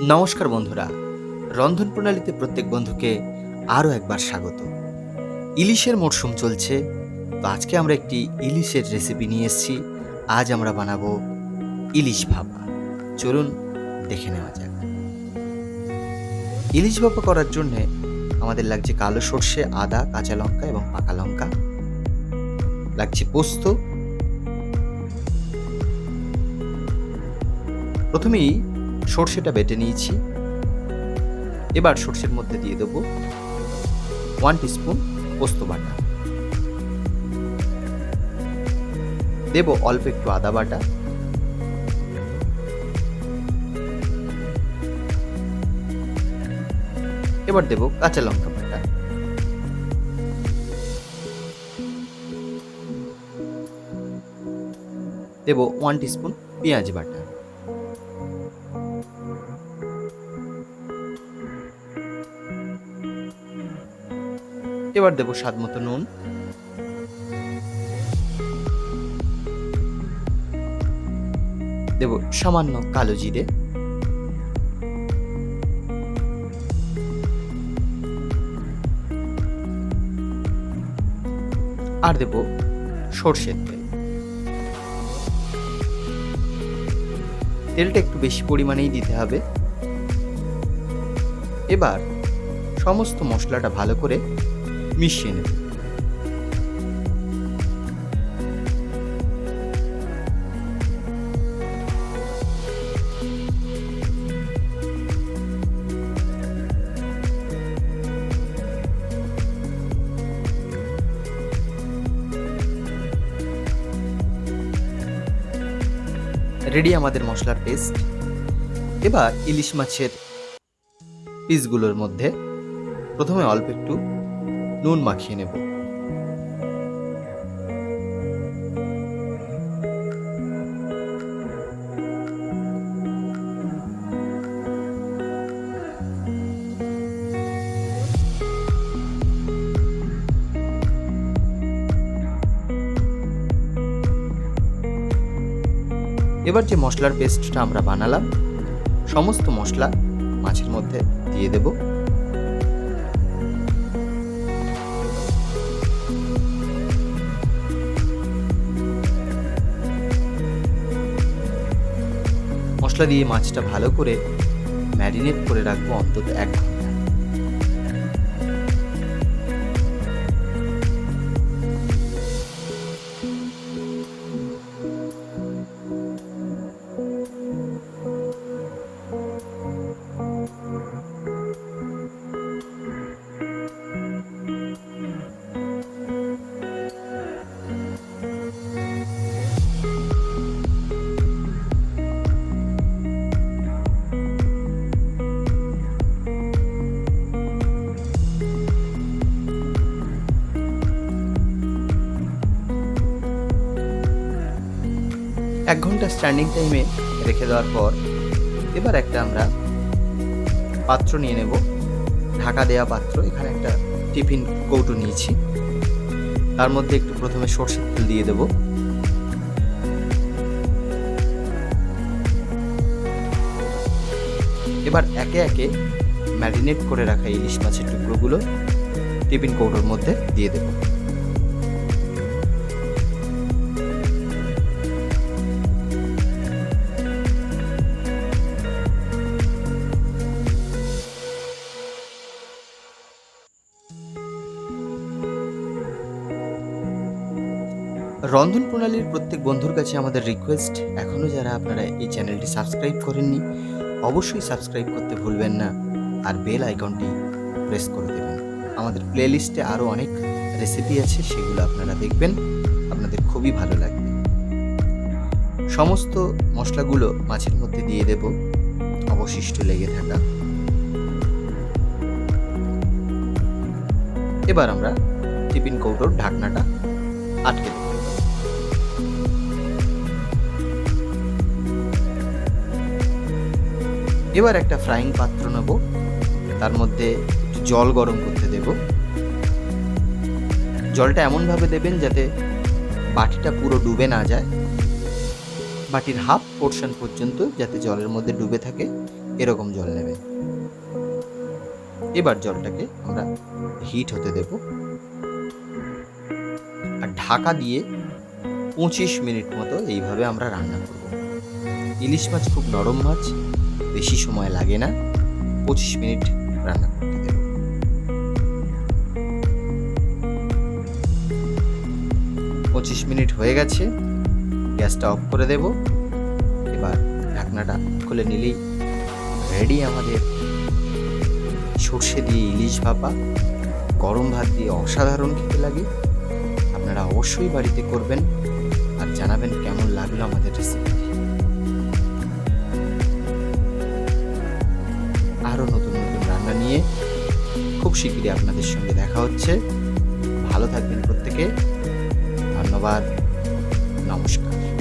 নমস্কার বন্ধুরা, রন্ধন প্রণালীতে প্রত্যেক বন্ধুকে আরও একবার স্বাগত। ইলিশের মরশুম চলছে, তো আজকে আমরা একটি ইলিশের রেসিপি নিয়ে এসেছি। আজ আমরা বানাবো ইলিশ ভাপা। চলুন দেখে নেওয়া যাক। ইলিশ ভাপা করার জন্যে আমাদের লাগছে কালো সর্ষে, আদা, কাঁচা লঙ্কা এবং পাকা লঙ্কা, লাগছে পোস্ত। প্রথমেই সর্ষেটা বেটে নিয়েছি। এবার সর্ষের মধ্যে দিয়ে দেবো 1 টিস্পুন পোস্ত বাটা, দেব অল্প একটু আদা বাটা, এবার দেব কাঁচা লঙ্কা বাটা, দেব 1 টিস্পুন পেঁয়াজ বাটা, এবার দেব স্বাদ মতো নুন, দেব সামান্য কালো জিরে, আর দেব সর্ষের তেল। তেলটা একটু বেশি পরিমাণেই দিতে হবে। এবার সমস্ত মশলাটা ভালো করে মিশিয়ে নেব। রেডি আমাদের মশলার পেস্ট। এবার ইলিশ মাছের পিসগুলোর মধ্যে প্রথমে অল্প একটু নুন মাখিয়ে নেব। এবার যে মশলার পেস্টটা আমরা বানালাম, সমস্ত মশলা মাছের মধ্যে দিয়ে দেব। মশলা দিয়ে মাছটা ভালো করে ম্যারিনেট করে রাখবো অন্তত 1 ঘন্টা। এক ঘন্টা স্ট্যান্ডিং টাইমে রেখে দেওয়ার পর এবার একটা আমরা পাত্র নিয়ে নেব, ঢাকা দেওয়া পাত্র। এখানে একটা টিফিন কৌটো নিয়েছি, তার মধ্যে একটু প্রথমে সরষের তেল দিয়ে দেব। এবার একে একে ম্যারিনেট করে রাখা ইলিশ মাছের টুকরোগুলো টিফিন কৌটোর মধ্যে দিয়ে দেব। রন্ধন প্রণালীর প্রত্যেক বন্ধুর কাছে আমাদের রিকোয়েস্ট, এখনও যারা আপনারা এই চ্যানেলটি সাবস্ক্রাইব করেননি অবশ্যই সাবস্ক্রাইব করতে ভুলবেন না, আর বেল আইকনটি প্রেস করে দেবেন। আমাদের প্লেলিস্টে আরও অনেক রেসিপি আছে, সেগুলো আপনারা দেখবেন, আপনাদের খুবই ভালো লাগবে। সমস্ত মশলাগুলো মাছের মধ্যে দিয়ে দেব অবশিষ্ট লেগে থাকা। এবার আমরা টিফিন কৌটোর ঢাকনাটা আটকে দেব। এবার একটা ফ্রাইং পাত্র নেব, তার মধ্যে একটু জল গরম করতে দেব। জলটা এমনভাবে দেবেন যাতে বাটিটা পুরো ডুবে না যায়, বাটির হাফ পোর্শন পর্যন্ত যাতে জলের মধ্যে ডুবে থাকে এরকম জল নেবেন। এবার জলটাকে আমরা হিট হতে দেব আর ঢাকা দিয়ে 25 মিনিট মতো এইভাবে আমরা রান্না করব। ইলিশ মাছ খুব নরম মাছ, বেশি সময় লাগে না, 25 মিনিট রান্না করতে দেব। পঁচিশ মিনিট হয়ে গেছে, গ্যাসটা অফ করে দেব। এবার ঢাকনাটা খুলে নিলেই রেডি আমাদের সর্ষে দিয়ে ইলিশ ভাপা। গরম ভাত দিয়ে অসাধারণ খেতে লাগে। আপনারা অবশ্যই বাড়িতে করবেন আর জানাবেন কেমন লাগলো আমাদের রেসিপি। আরও নতুন নতুন রান্না নিয়ে খুব শীঘ্রই আপনাদের সঙ্গে দেখা হচ্ছে। ভালো থাকবেন প্রত্যেকে। ধন্যবাদ, নমস্কার।